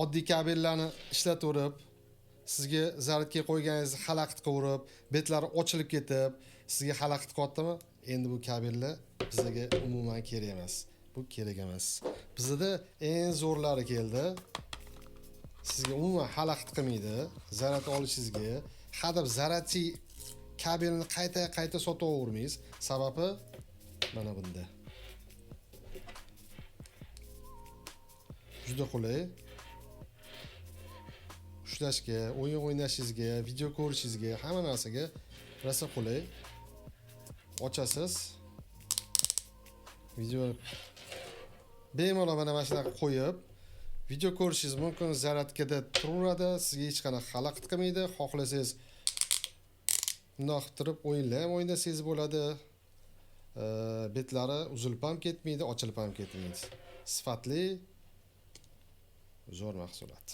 oddiy kabellarni ishlataverib, sizga zaryadga qo'yganingizni xalaqit qilib, betlari ochilib ketib, sizga xalaqit qilyaptimi? Endi bu kabellar bizga umuman kerak emas. Bu kerak emas. Bizda eng zo'rlari keldi. Sizga umuman xalaqit qilmaydi, zaryad olishingizga. Hadeb zaryadchi kabelni qayta sotavermaysiz. Sababi mana bunda. Juda qulay. Ushlashga, o'yin o'ynashingizga, video ko'rishingizga, hamma narsaga rosa qulay. Ochasiz. Video bemalol mana shunaqa qo'yib, video ko'rishingiz mumkin. Zaryadkada turaveradi, sizga hech qanaqa xalaqit qilmaydi. Xohlasangiz bundoq qilib turib o'yinlar ham o'ynasangiz bo'ladi. Betlari uzilib ham ketmaydi, ochilib ham ketmaydi. Sifatli zo'r mahsulot.